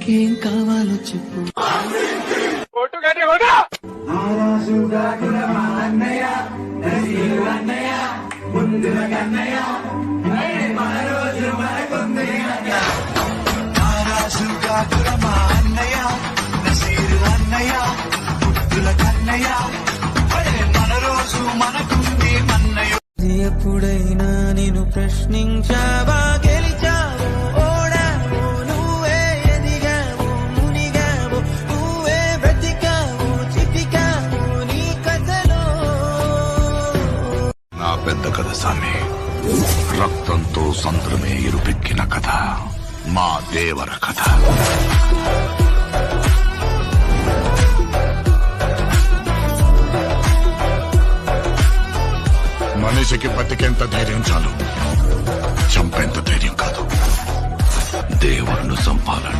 ఇంకేం కావాలో చెప్పు. ఎప్పుడైనా నేను ప్రశ్నించావా, గెలిచావు ఓడావు, నువ్వే ఎదిగావు మునిగావు, నువ్వే బ్రతికావు చితికావు నీ కథలో. నా పెద్ద కథ సామి, రక్తంతో సంద్రమే ఇరుపెక్కిన కథ, మా దేవర కథ. మనిషికి బతికేంత ధైర్యం చాలు, చంపేంత ధైర్యం కాదు. దేవుణ్ణి చంపాలంటే